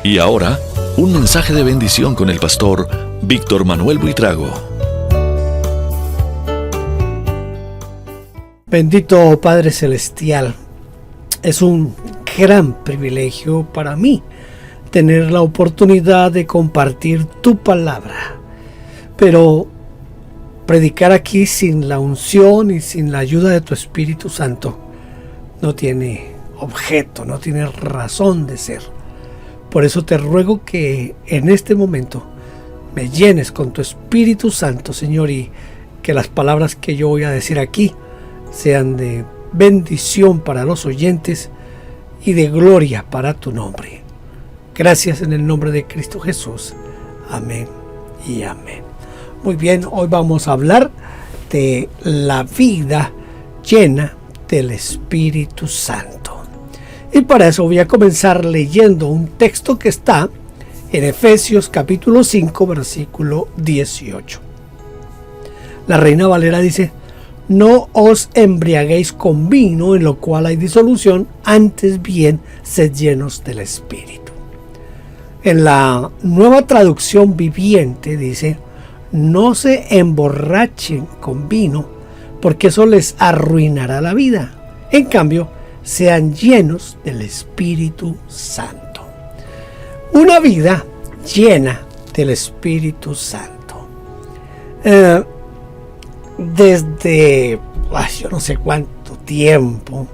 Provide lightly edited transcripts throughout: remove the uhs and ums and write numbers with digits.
Y ahora, un mensaje de bendición con el pastor Víctor Manuel Buitrago. Bendito Padre Celestial, es un gran privilegio para mí tener la oportunidad de compartir tu palabra, pero predicar aquí sin la unción y sin la ayuda de tu Espíritu Santo no tiene objeto, no tiene razón de ser. Por eso te ruego que en este momento me llenes con tu Espíritu Santo, Señor, y que las palabras que yo voy a decir aquí sean de bendición para los oyentes y de gloria para tu nombre. Gracias en el nombre de Cristo Jesús. Amén y amén. Muy bien, hoy vamos a hablar de la vida llena del Espíritu Santo. Y para eso voy a comenzar leyendo un texto que está en Efesios capítulo 5, versículo 18. La Reina Valera dice: no os embriaguéis con vino, en lo cual hay disolución, antes bien sed llenos del Espíritu. En la Nueva Traducción Viviente dice: no se emborrachen con vino, porque eso les arruinará la vida. En cambio, sean llenos del Espíritu Santo. Una vida llena del Espíritu Santo. Desde yo no sé cuánto tiempo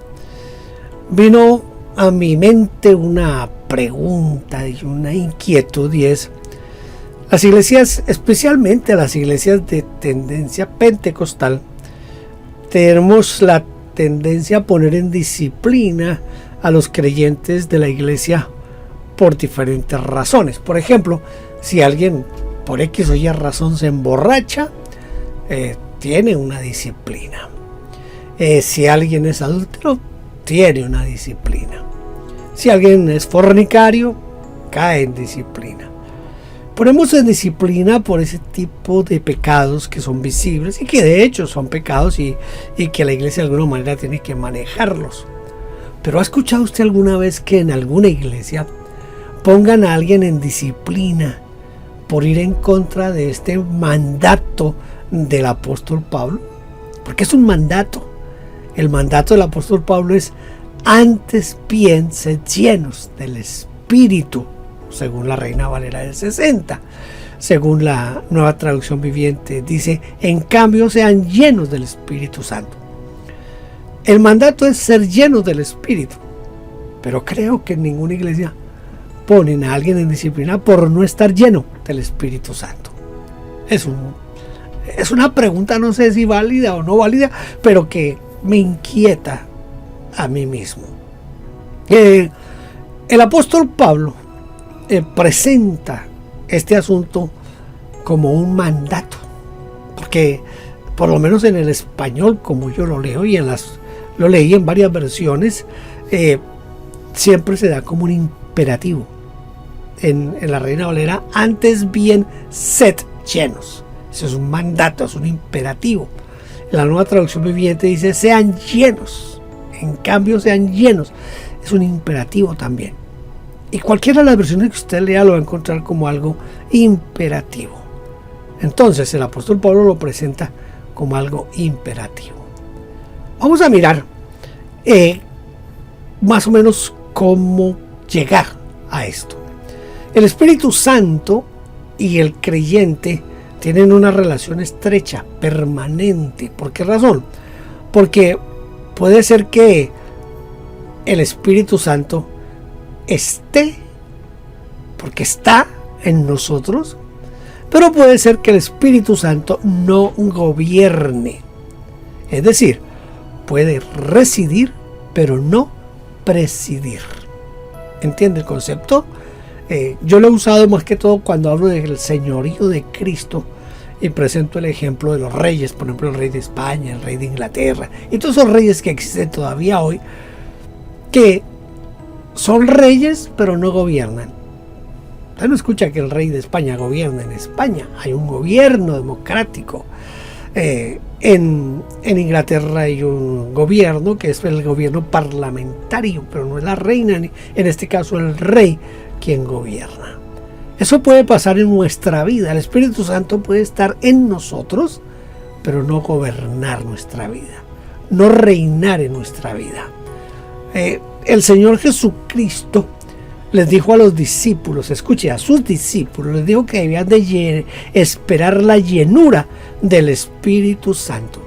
vino a mi mente una pregunta y una inquietud, y es: las iglesias, especialmente las iglesias de tendencia pentecostal, tenemos la tendencia a poner en disciplina a los creyentes de la iglesia por diferentes razones. Por ejemplo, si alguien por X o Y razón se emborracha, tiene una disciplina. Si alguien es adúltero, tiene una disciplina. Si alguien es fornicario, cae en disciplina. Ponemos en disciplina por ese tipo de pecados que son visibles y que de hecho son pecados y que la iglesia de alguna manera tiene que manejarlos. Pero ¿ha escuchado usted alguna vez que en alguna iglesia pongan a alguien en disciplina por ir en contra de este mandato del apóstol Pablo? Porque es un mandato. El mandato del apóstol Pablo es: antes bien sed llenos del Espíritu, según la Reina Valera del 60. Según la Nueva Traducción Viviente dice: en cambio sean llenos del Espíritu Santo. El mandato es ser llenos del Espíritu, pero creo que en ninguna iglesia ponen a alguien en disciplina por no estar lleno del Espíritu Santo. Es una pregunta, no sé si válida o no válida, pero que me inquieta a mí mismo. El apóstol Pablo presenta este asunto como un mandato, porque por lo menos en el español, como yo lo leo y lo leí en varias versiones, siempre se da como un imperativo. En la Reina Valera: antes bien sed llenos. Eso es un mandato, es un imperativo. En la Nueva Traducción Viviente dice: sean llenos. En cambio, sean llenos. Es un imperativo también. Y cualquiera de las versiones que usted lea lo va a encontrar como algo imperativo. Entonces el apóstol Pablo lo presenta como algo imperativo. Vamos a mirar más o menos cómo llegar a esto. El Espíritu Santo y el creyente tienen una relación estrecha, permanente. ¿Por qué razón? Porque puede ser que el Espíritu Santo esté, porque está en nosotros, pero puede ser que el Espíritu Santo no gobierne. Es decir, puede residir, pero no presidir. ¿Entiende el concepto? Yo lo he usado más que todo cuando hablo del señorío de Cristo y presento el ejemplo de los reyes, por ejemplo el rey de España, el rey de Inglaterra y todos esos reyes que existen todavía hoy, que son reyes pero no gobiernan. Usted no escucha que el rey de España gobierna en España, hay un gobierno democrático. En Inglaterra hay un gobierno que es el gobierno parlamentario, pero no es la reina, en este caso el rey quien gobierna. Eso puede pasar en nuestra vida. El Espíritu Santo puede estar en nosotros, pero no gobernar nuestra vida, no reinar en nuestra vida. El Señor Jesucristo les dijo a los discípulos, escuche, a sus discípulos, les dijo que debían de esperar la llenura del Espíritu Santo.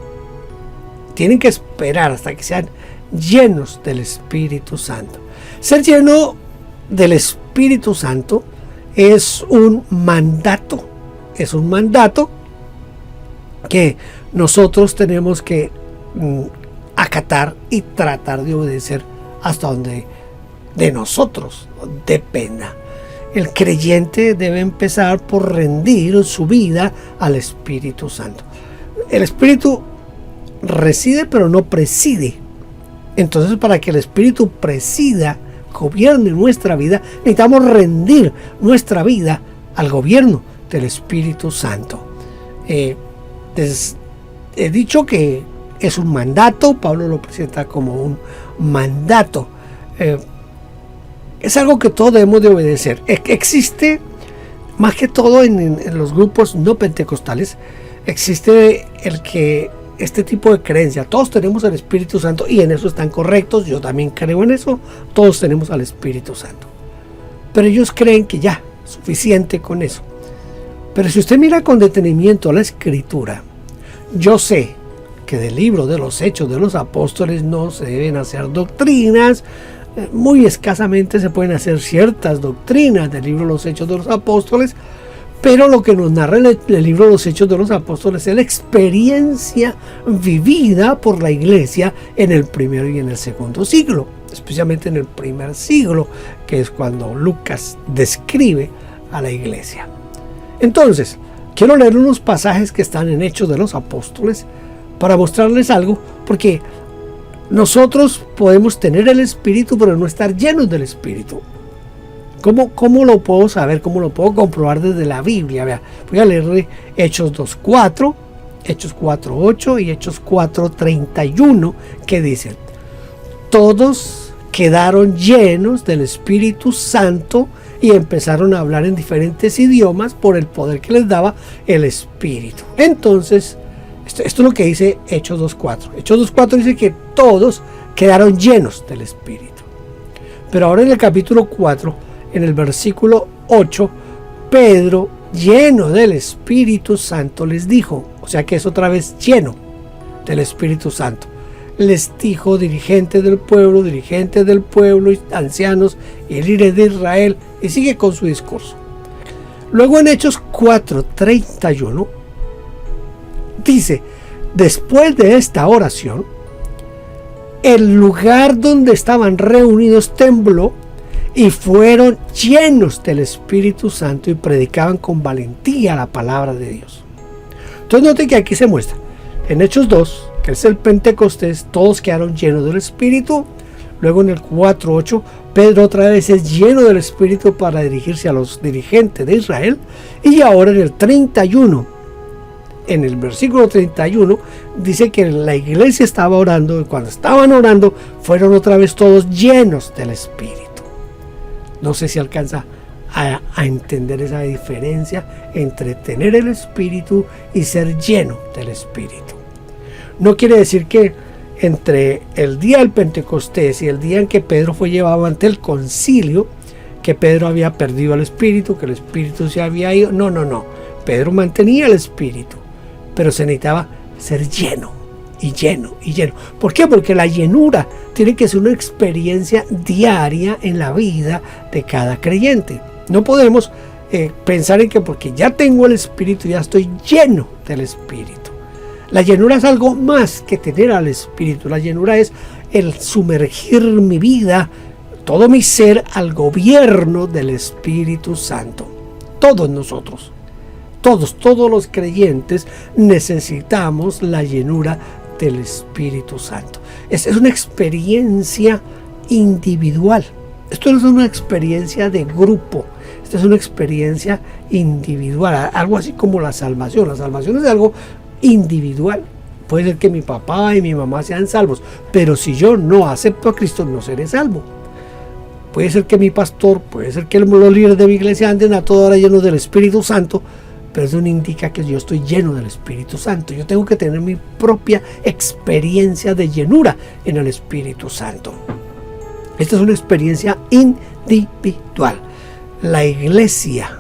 Tienen que esperar hasta que sean llenos del Espíritu Santo. Ser lleno del Espíritu Santo es un mandato. Es un mandato que nosotros tenemos que acatar y tratar de obedecer hasta donde de nosotros dependa. El creyente debe empezar por rendir su vida al Espíritu Santo. El Espíritu reside pero no preside. Entonces, para que el Espíritu presida, gobierne nuestra vida, necesitamos rendir nuestra vida al gobierno del Espíritu Santo. He dicho que es un mandato. Pablo lo presenta como un mandato. Es algo que todos debemos de obedecer. Existe, más que todo en los grupos no pentecostales, existe este tipo de creencia. Todos tenemos al Espíritu Santo y en eso están correctos. Yo también creo en eso. Todos tenemos al Espíritu Santo. Pero ellos creen que ya, suficiente con eso. Pero si usted mira con detenimiento la Escritura, yo sé que del libro de los Hechos de los Apóstoles no se deben hacer doctrinas. Muy escasamente se pueden hacer ciertas doctrinas del libro de los Hechos de los Apóstoles, pero lo que nos narra el libro de los Hechos de los Apóstoles es la experiencia vivida por la iglesia en el primero y en el segundo siglo, especialmente en el primer siglo, que es cuando Lucas describe a la iglesia. Entonces, quiero leer unos pasajes que están en Hechos de los Apóstoles para mostrarles algo, porque nosotros podemos tener el Espíritu, pero no estar llenos del Espíritu. ¿Cómo lo puedo saber? ¿Cómo lo puedo comprobar desde la Biblia? Vea, voy a leerle Hechos 2:4, Hechos 4:8 y Hechos 4:31, que dicen: todos quedaron llenos del Espíritu Santo y empezaron a hablar en diferentes idiomas por el poder que les daba el Espíritu. Entonces, esto es lo que dice Hechos 2:4. Hechos 2:4 dice que todos quedaron llenos del Espíritu. Pero ahora en el capítulo 4, en el versículo 8, Pedro, lleno del Espíritu Santo, les dijo, o sea que es otra vez lleno del Espíritu Santo, les dijo: dirigentes del pueblo, ancianos y líderes de Israel, y sigue con su discurso. Luego en Hechos 4:31 dice: después de esta oración, el lugar donde estaban reunidos tembló y fueron llenos del Espíritu Santo y predicaban con valentía la palabra de Dios. Entonces noten que aquí se muestra, en Hechos 2, que es el Pentecostés, todos quedaron llenos del Espíritu. Luego en el 4:8, Pedro otra vez es lleno del Espíritu para dirigirse a los dirigentes de Israel. Y ahora en el 31, en el versículo 31, dice que la iglesia estaba orando, y cuando estaban orando, fueron otra vez todos llenos del Espíritu. No sé si alcanza a entender esa diferencia entre tener el Espíritu y ser lleno del Espíritu. No quiere decir que entre el día del Pentecostés y el día en que Pedro fue llevado ante el concilio, que Pedro había perdido el Espíritu, que el Espíritu se había ido. No. Pedro mantenía el Espíritu, pero se necesitaba ser lleno y lleno y lleno. ¿Por qué? Porque la llenura tiene que ser una experiencia diaria en la vida de cada creyente. No podemos pensar en que porque ya tengo el Espíritu, ya estoy lleno del Espíritu. La llenura es algo más que tener al Espíritu. La llenura es el sumergir mi vida, todo mi ser, al gobierno del Espíritu Santo. Todos nosotros, todos los creyentes necesitamos la llenura del Espíritu Santo. Es una experiencia individual. Esto no es una experiencia de grupo. Esta es una experiencia individual, algo así como la salvación. La salvación es algo individual. Puede ser que mi papá y mi mamá sean salvos, pero si yo no acepto a Cristo, no seré salvo. puede ser que mi pastor, puede ser que los líderes de mi iglesia anden a toda hora llenos del Espíritu Santo, pero eso no indica que yo estoy lleno del Espíritu Santo. Yo tengo que tener mi propia experiencia de llenura en el Espíritu Santo. Esta es una experiencia individual. La iglesia,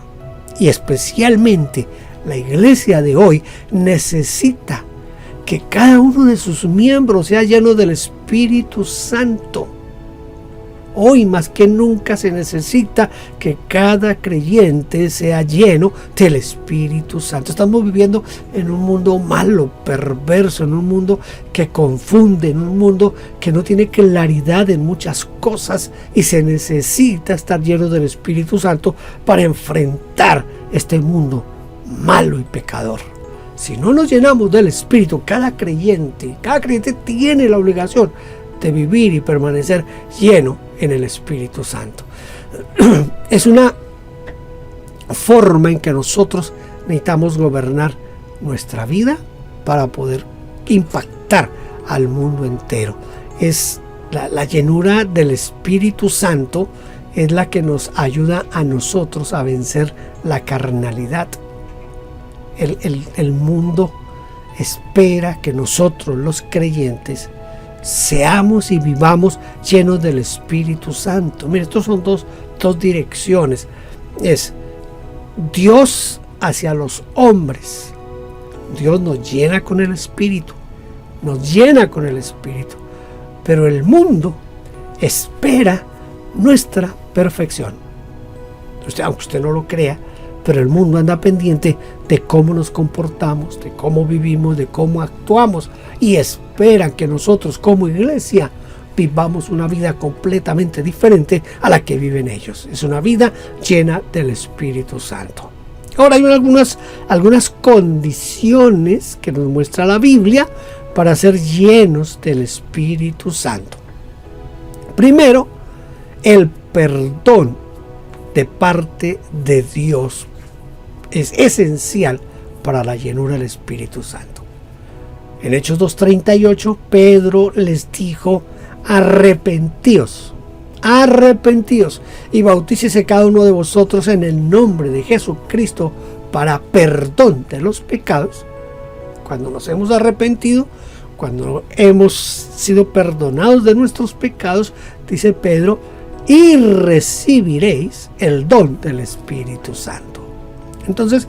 y especialmente la iglesia de hoy, necesita que cada uno de sus miembros sea lleno del Espíritu Santo. Hoy más que nunca se necesita que cada creyente sea lleno del Espíritu Santo. Estamos viviendo en un mundo malo, perverso, en un mundo que confunde, en un mundo que no tiene claridad en muchas cosas, y se necesita estar lleno del Espíritu Santo para enfrentar este mundo malo y pecador. Si no nos llenamos del Espíritu, cada creyente tiene la obligación de vivir y permanecer lleno en el Espíritu Santo. Es una forma en que nosotros necesitamos gobernar nuestra vida para poder impactar al mundo entero. Es la llenura del Espíritu Santo es la que nos ayuda a nosotros a vencer la carnalidad. El mundo espera que nosotros, los creyentes, seamos y vivamos llenos del Espíritu Santo. Mire, estos son dos direcciones. Es Dios hacia los hombres. Dios nos llena con el Espíritu. Pero el mundo espera nuestra perfección. Aunque usted no lo crea, pero el mundo anda pendiente de cómo nos comportamos, de cómo vivimos, de cómo actuamos, y esperan que nosotros como iglesia vivamos una vida completamente diferente a la que viven ellos. Es una vida llena del Espíritu Santo. Ahora hay algunas condiciones que nos muestra la Biblia para ser llenos del Espíritu Santo. Primero, el perdón de parte de Dios es esencial para la llenura del Espíritu Santo. En Hechos 2:38, Pedro les dijo: arrepentíos y bautícese cada uno de vosotros en el nombre de Jesucristo para perdón de los pecados. Cuando nos hemos arrepentido, cuando hemos sido perdonados de nuestros pecados, dice Pedro, y recibiréis el don del Espíritu Santo. Entonces,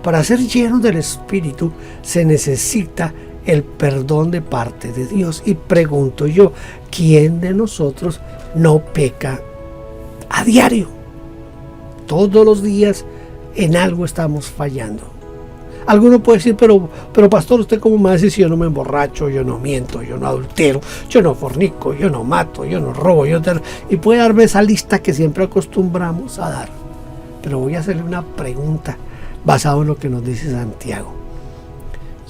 para ser llenos del Espíritu se necesita el perdón de parte de Dios. Y pregunto yo, ¿quién de nosotros no peca a diario? Todos los días en algo estamos fallando. Alguno puede decir, pero pastor, ¿usted cómo me dice si yo no me emborracho, yo no miento, yo no adultero, yo no fornico, yo no mato, yo no robo? Y puede darme esa lista que siempre acostumbramos a dar. Pero voy a hacerle una pregunta basado en lo que nos dice Santiago.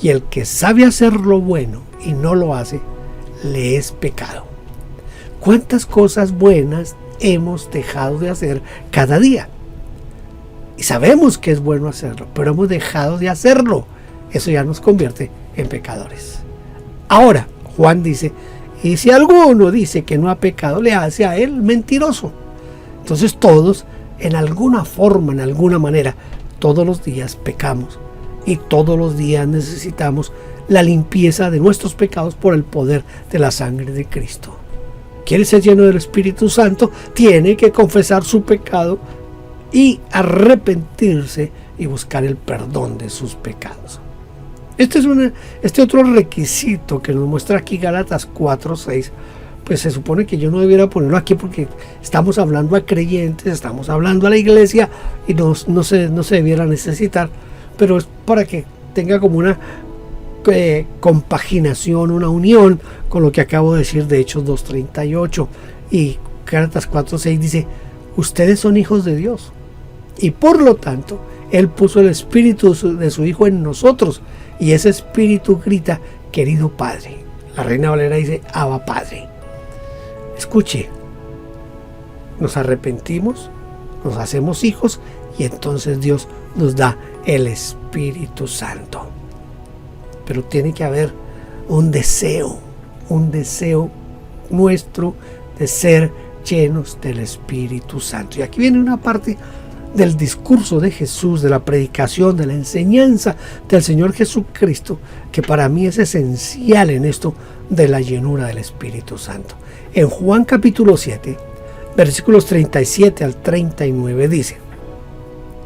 Y el que sabe hacer lo bueno y no lo hace, le es pecado. ¿Cuántas cosas buenas hemos dejado de hacer cada día? Y sabemos que es bueno hacerlo, pero hemos dejado de hacerlo. Eso ya nos convierte en pecadores. Ahora, Juan dice, y si alguno dice que no ha pecado, le hace a él mentiroso. Entonces todos, en alguna forma, en alguna manera, todos los días pecamos. Y todos los días necesitamos la limpieza de nuestros pecados por el poder de la sangre de Cristo. ¿Quiere ser lleno del Espíritu Santo? Tiene que confesar su pecado y arrepentirse y buscar el perdón de sus pecados. Este otro requisito que nos muestra aquí Gálatas 4:6, pues se supone que yo no debiera ponerlo aquí porque estamos hablando a creyentes, estamos hablando a la iglesia y no se debiera necesitar, pero es para que tenga como una compaginación, una unión con lo que acabo de decir de Hechos 2:38. Y Gálatas 4:6 dice: ustedes son hijos de Dios y por lo tanto Él puso el espíritu de su Hijo en nosotros, y ese espíritu grita: querido Padre. La Reina Valera dice: Abba Padre. Escuche, nos arrepentimos, nos hacemos hijos y entonces Dios nos da el Espíritu Santo. Pero tiene que haber un deseo nuestro de ser llenos del Espíritu Santo. Y aquí viene una parte del discurso de Jesús, de la predicación, de la enseñanza del Señor Jesucristo, que para mí es esencial en esto de la llenura del Espíritu Santo. En Juan capítulo 7, versículos 37 al 39 dice: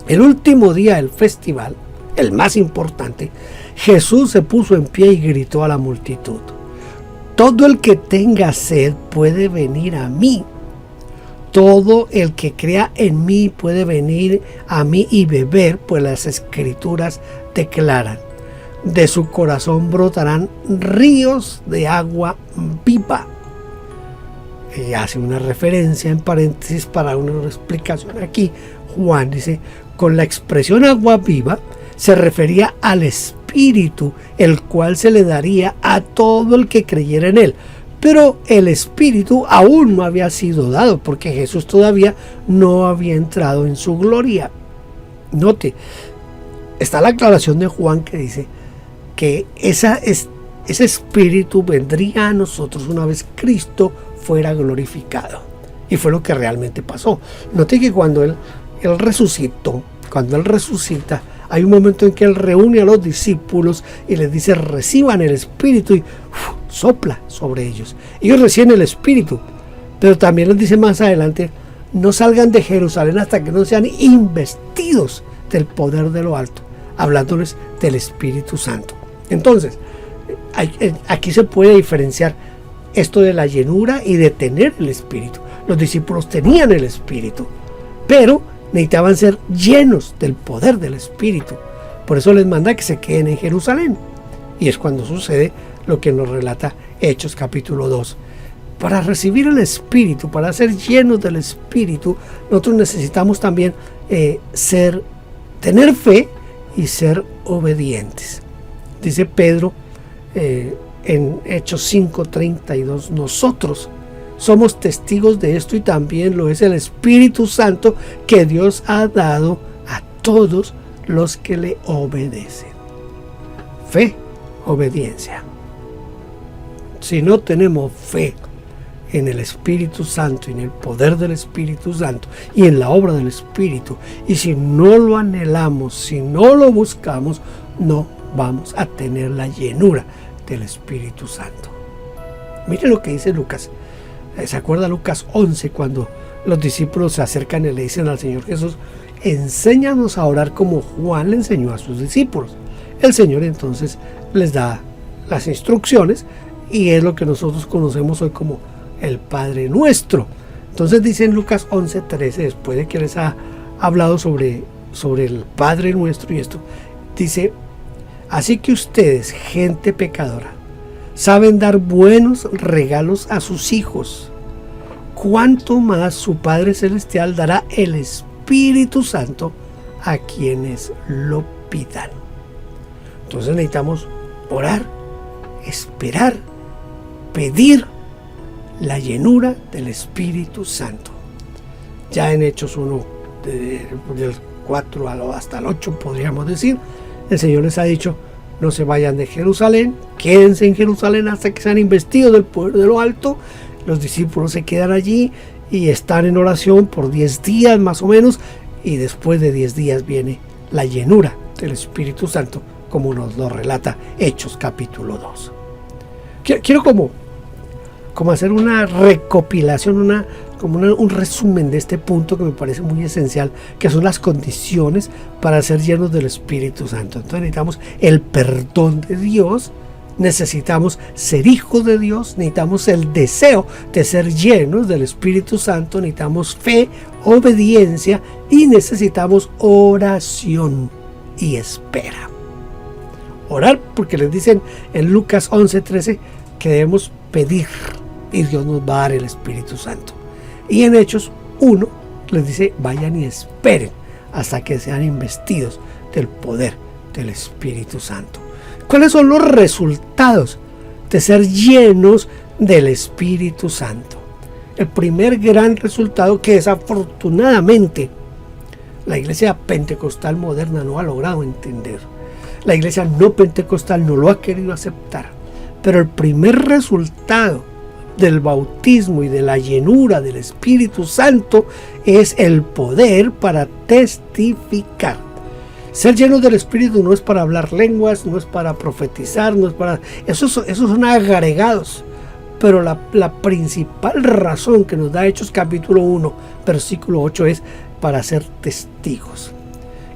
el último día del festival, el más importante, Jesús se puso en pie y gritó a la multitud: todo el que tenga sed puede venir a mí. Todo el que crea en mí puede venir a mí y beber, pues las Escrituras declaran: de su corazón brotarán ríos de agua viva. Y hace una referencia en paréntesis para una explicación aquí. Juan dice, con la expresión agua viva se refería al Espíritu, el cual se le daría a todo el que creyera en él. Pero el Espíritu aún no había sido dado, porque Jesús todavía no había entrado en su gloria. Note, está la aclaración de Juan que dice que ese Espíritu vendría a nosotros una vez Cristo fuera glorificado. Y fue lo que realmente pasó. Note que cuando Él resucitó, cuando Él resucita, hay un momento en que Él reúne a los discípulos y les dice: reciban el Espíritu, y sopla sobre ellos. Ellos reciben el Espíritu, pero también les dice más adelante: no salgan de Jerusalén hasta que no sean investidos del poder de lo alto, hablándoles del Espíritu Santo. Entonces, aquí se puede diferenciar esto de la llenura y de tener el Espíritu. Los discípulos tenían el Espíritu, pero necesitaban ser llenos del poder del Espíritu. Por eso les manda que se queden en Jerusalén. Y es cuando sucede lo que nos relata Hechos capítulo 2. Para recibir el Espíritu, para ser llenos del Espíritu, nosotros necesitamos también tener fe y ser obedientes. Dice Pedro en Hechos 5:32, nosotros somos testigos de esto y también lo es el Espíritu Santo que Dios ha dado a todos los que le obedecen. Fe, obediencia. Si no tenemos fe en el Espíritu Santo, en el poder del Espíritu Santo y en la obra del Espíritu, y si no lo anhelamos, si no lo buscamos, no vamos a tener la llenura del Espíritu Santo. Mire lo que dice Lucas. ¿Se acuerda Lucas 11 cuando los discípulos se acercan y le dicen al Señor Jesús: enséñanos a orar como Juan le enseñó a sus discípulos? El Señor entonces les da las instrucciones y es lo que nosotros conocemos hoy como el Padre Nuestro. Entonces dice en Lucas 11:13, después de que les ha hablado sobre el Padre Nuestro y esto, dice: así que ustedes, gente pecadora, saben dar buenos regalos a sus hijos, cuánto más su Padre Celestial dará el Espíritu Santo a quienes lo pidan. Entonces necesitamos orar, esperar, pedir la llenura del Espíritu Santo. Ya en Hechos 1, del 4 hasta el 8 podríamos decir, el Señor les ha dicho: no se vayan de Jerusalén, quédense en Jerusalén hasta que sean investidos del poder de lo alto. Los discípulos se quedan allí y están en oración por 10 días más o menos, y después de 10 días viene la llenura del Espíritu Santo, como nos lo relata Hechos capítulo 2. Quiero como hacer una recopilación, un resumen de este punto que me parece muy esencial, que son las condiciones para ser llenos del Espíritu Santo. Entonces necesitamos el perdón de Dios, necesitamos ser hijos de Dios, necesitamos el deseo de ser llenos del Espíritu Santo, necesitamos fe, obediencia y necesitamos oración y espera. Orar porque les dicen en Lucas 11:13 que debemos pedir y Dios nos va a dar el Espíritu Santo. Y en Hechos 1 les dice: vayan y esperen hasta que sean investidos del poder del Espíritu Santo. ¿Cuáles son los resultados de ser llenos del Espíritu Santo? El primer gran resultado, que desafortunadamente la iglesia pentecostal moderna no ha logrado entender, la iglesia no pentecostal no lo ha querido aceptar, pero el primer resultado del bautismo y de la llenura del Espíritu Santo es el poder para testificar. Ser llenos del Espíritu no es para hablar lenguas, no es para profetizar, no es para... Esos son agregados. Pero la principal razón que nos da Hechos capítulo 1, versículo 8 es para ser testigos.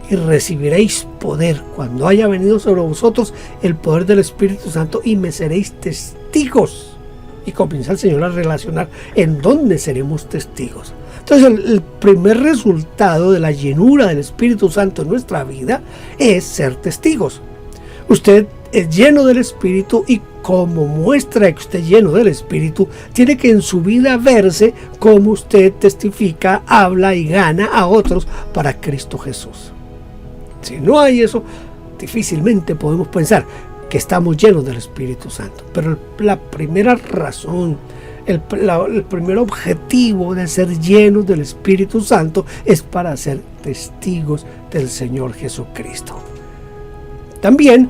Y recibiréis poder cuando haya venido sobre vosotros el poder del Espíritu Santo y me seréis testigos. Y comienza el Señor a relacionar en dónde seremos testigos. Entonces el primer resultado de la llenura del Espíritu Santo en nuestra vida es ser testigos. Usted es lleno del Espíritu y como muestra que usted es lleno del Espíritu, tiene que en su vida verse como usted testifica, habla y gana a otros para Cristo Jesús. Si no hay eso, difícilmente podemos pensar que estamos llenos del Espíritu Santo. Pero la primera razón, el primer objetivo de ser llenos del Espíritu Santo es para ser testigos del Señor Jesucristo. También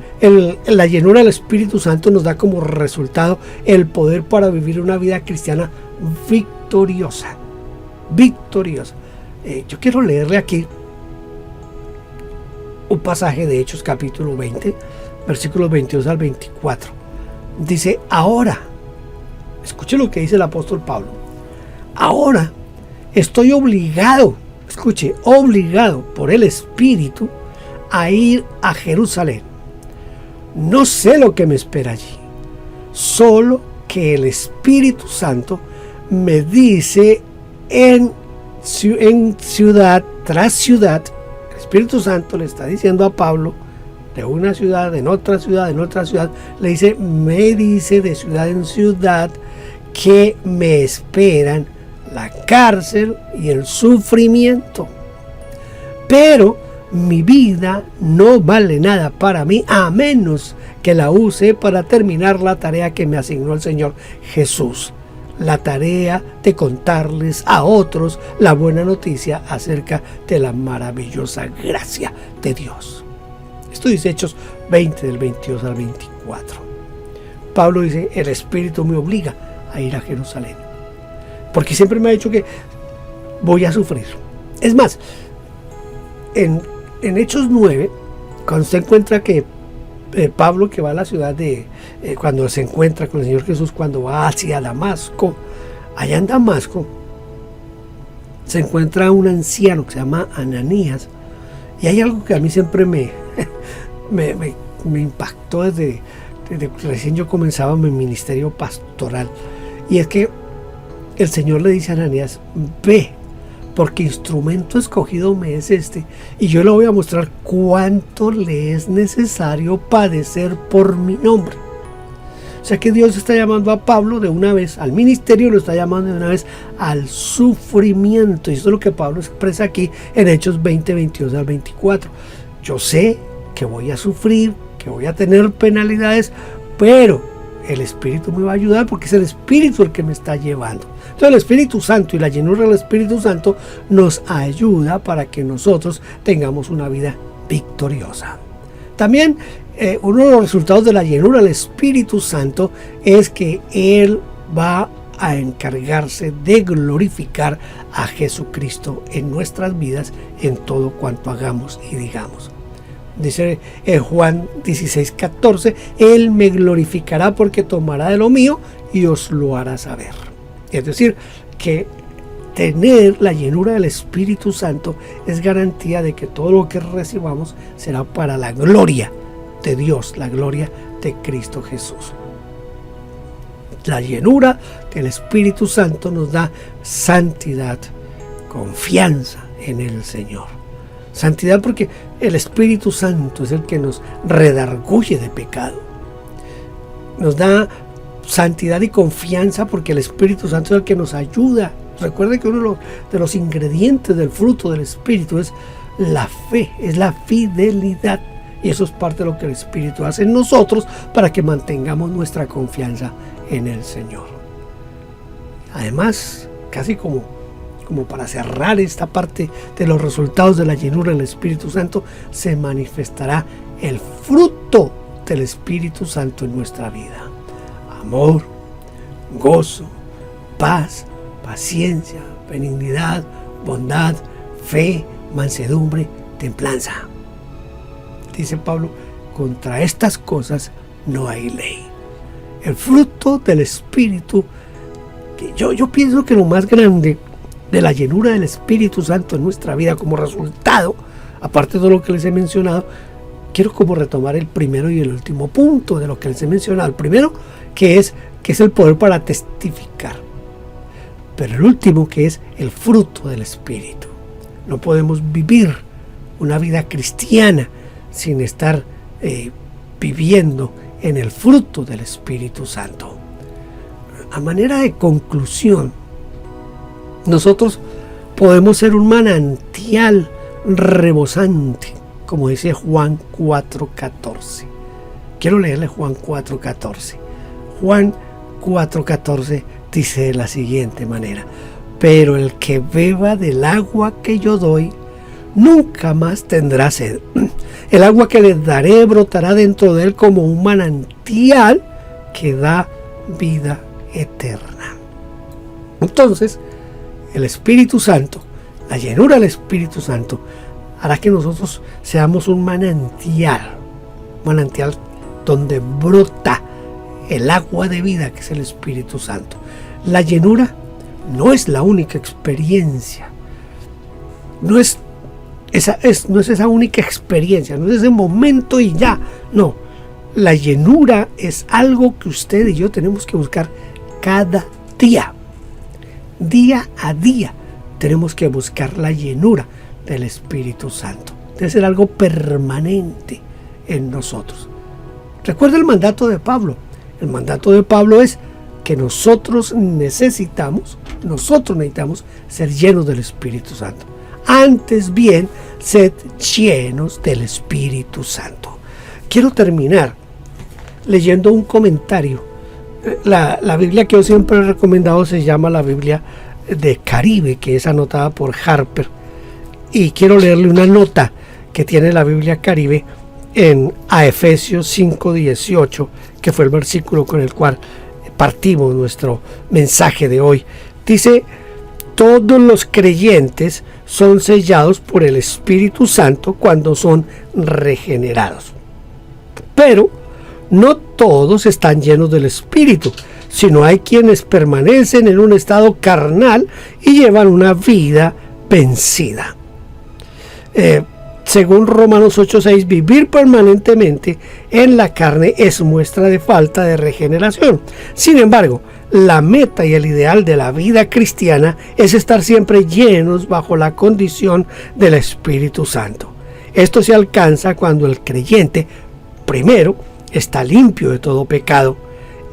la llenura del Espíritu Santo nos da como resultado el poder para vivir una vida cristiana victoriosa. Victoriosa. Yo quiero leerle aquí un pasaje de Hechos capítulo 20, versículos 22 al 24. Dice, ahora, escuche lo que dice el apóstol Pablo. Ahora estoy obligado, escuche, obligado por el Espíritu a ir a Jerusalén. No sé lo que me espera allí, solo que el Espíritu Santo me dice en ciudad tras ciudad. El Espíritu Santo le está diciendo a Pablo de una ciudad, en otra ciudad, en otra ciudad, me dice de ciudad en ciudad que me esperan la cárcel y el sufrimiento. Pero mi vida no vale nada para mí a menos que la use para terminar la tarea que me asignó el Señor Jesús. La tarea de contarles a otros la buena noticia acerca de la maravillosa gracia de Dios. Esto dice Hechos 20 del 22 al 24. Pablo dice, el Espíritu me obliga a ir a Jerusalén, porque siempre me ha dicho que voy a sufrir. Es más, en Hechos 9, cuando se encuentra que Pablo, que va a la ciudad cuando se encuentra con el Señor Jesús, cuando va hacia Damasco, allá en Damasco se encuentra un anciano que se llama Ananías, y hay algo que a mí siempre me impactó desde recién yo comenzaba mi ministerio pastoral, y es que el Señor le dice a Ananías, ve, porque instrumento escogido me es este, y yo le voy a mostrar cuánto le es necesario padecer por mi nombre. O sea que Dios está llamando a Pablo de una vez al ministerio, lo está llamando de una vez al sufrimiento, y eso es lo que Pablo expresa aquí en Hechos 20, 22 al 24. Yo sé que voy a sufrir, que voy a tener penalidades, pero el Espíritu me va a ayudar porque es el Espíritu el que me está llevando. Entonces el Espíritu Santo y la llenura del Espíritu Santo nos ayuda para que nosotros tengamos una vida victoriosa. También uno de los resultados de la llenura del Espíritu Santo es que Él va a encargarse de glorificar a Jesucristo en nuestras vidas en todo cuanto hagamos y digamos. Dice en Juan 16:14, Él me glorificará porque tomará de lo mío y os lo hará saber. Es decir, que tener la llenura del Espíritu Santo es garantía de que todo lo que recibamos será para la gloria de Dios, la gloria de Cristo Jesús. La llenura del Espíritu Santo nos da santidad, confianza en el Señor. Santidad porque el Espíritu Santo es el que nos redarguye de pecado. Nos da santidad y confianza porque el Espíritu Santo es el que nos ayuda. Recuerde que uno de los ingredientes del fruto del Espíritu es la fe, es la fidelidad. Y eso es parte de lo que el Espíritu hace en nosotros para que mantengamos nuestra confianza en el Señor. Además, casi como para cerrar esta parte de los resultados de la llenura del Espíritu Santo, se manifestará el fruto del Espíritu Santo en nuestra vida. Amor, gozo, paz, paciencia, benignidad, bondad, fe, mansedumbre, templanza. Dice Pablo, contra estas cosas no hay ley. El fruto del Espíritu, que yo pienso que lo más grande de la llenura del Espíritu Santo en nuestra vida como resultado, aparte de todo lo que les he mencionado, quiero como retomar el primero y el último punto de lo que les he mencionado. El primero, que es el poder para testificar. Pero el último, que es el fruto del Espíritu. No podemos vivir una vida cristiana sin estar viviendo en el fruto del Espíritu Santo. A manera de conclusión, nosotros podemos ser un manantial rebosante, como dice Juan 4:14. Quiero leerle Juan 4:14. Juan 4:14 dice de la siguiente manera: pero el que beba del agua que yo doy, nunca más tendrá sed. El agua que les daré brotará dentro de él como un manantial que da vida eterna. Entonces, el Espíritu Santo, la llenura del Espíritu Santo, hará que nosotros seamos un manantial donde brota el agua de vida, que es el Espíritu Santo. La llenura no es la única experiencia, no es esa única experiencia, no es ese momento y ya, no. La llenura es algo que usted y yo tenemos que buscar cada día. Día a día tenemos que buscar la llenura del Espíritu Santo. Debe ser algo permanente en nosotros. Recuerda el mandato de Pablo. El mandato de Pablo es que nosotros necesitamos ser llenos del Espíritu Santo. Antes bien, sed llenos del Espíritu Santo. Quiero terminar leyendo un comentario. La Biblia que yo siempre he recomendado se llama la Biblia de Caribe, que es anotada por Harper. Y quiero leerle una nota que tiene la Biblia Caribe a Efesios 5:18, que fue el versículo con el cual partimos nuestro mensaje de hoy. Dice: todos los creyentes son sellados por el Espíritu Santo cuando son regenerados. Pero no todos están llenos del Espíritu, sino hay quienes permanecen en un estado carnal y llevan una vida vencida. Según Romanos 8:6, vivir permanentemente en la carne es muestra de falta de regeneración. Sin embargo, la meta y el ideal de la vida cristiana es estar siempre llenos bajo la condición del Espíritu Santo. Esto se alcanza cuando el creyente, primero, está limpio de todo pecado.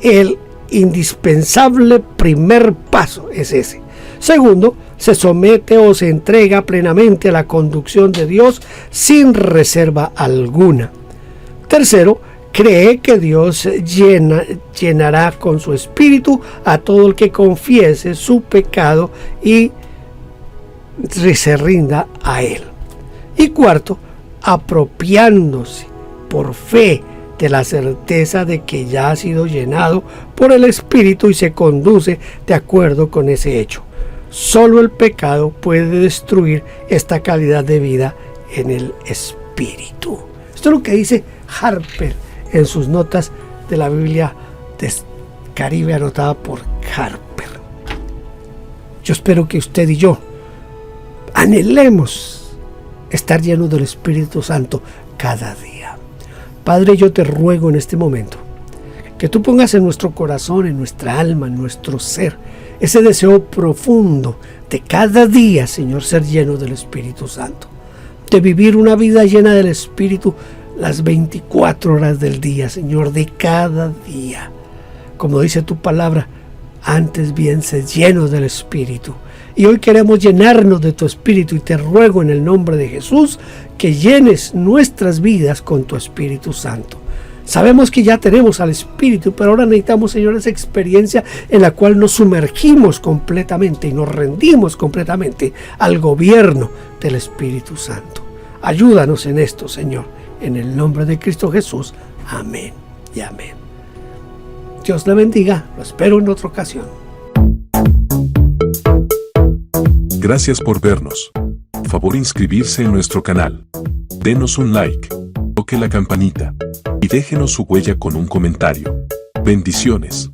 El indispensable primer paso es ese. Segundo, se somete o se entrega plenamente a la conducción de Dios sin reserva alguna. Tercero, cree que Dios llenará con su Espíritu a todo el que confiese su pecado y se rinda a Él. Y cuarto, apropiándose por fe de la certeza de que ya ha sido llenado por el Espíritu y se conduce de acuerdo con ese hecho. Solo el pecado puede destruir esta calidad de vida en el Espíritu. Esto es lo que dice Harper en sus notas de la Biblia de Caribe anotada por Harper. Yo espero que usted y yo anhelemos estar llenos del Espíritu Santo cada día. Padre, yo te ruego en este momento que tú pongas en nuestro corazón, en nuestra alma, en nuestro ser, ese deseo profundo de cada día, Señor, ser lleno del Espíritu Santo, de vivir una vida llena del Espíritu las 24 horas del día, Señor, de cada día. Como dice tu palabra, antes bien sé llenos del Espíritu. Y hoy queremos llenarnos de tu Espíritu y te ruego en el nombre de Jesús que llenes nuestras vidas con tu Espíritu Santo. Sabemos que ya tenemos al Espíritu, pero ahora necesitamos, Señor, esa experiencia en la cual nos sumergimos completamente y nos rendimos completamente al gobierno del Espíritu Santo. Ayúdanos en esto, Señor, en el nombre de Cristo Jesús. Amén y amén. Dios le bendiga. Lo espero en otra ocasión. Gracias por vernos. Favor inscribirse en nuestro canal. Denos un like, toque la campanita y déjenos su huella con un comentario. Bendiciones.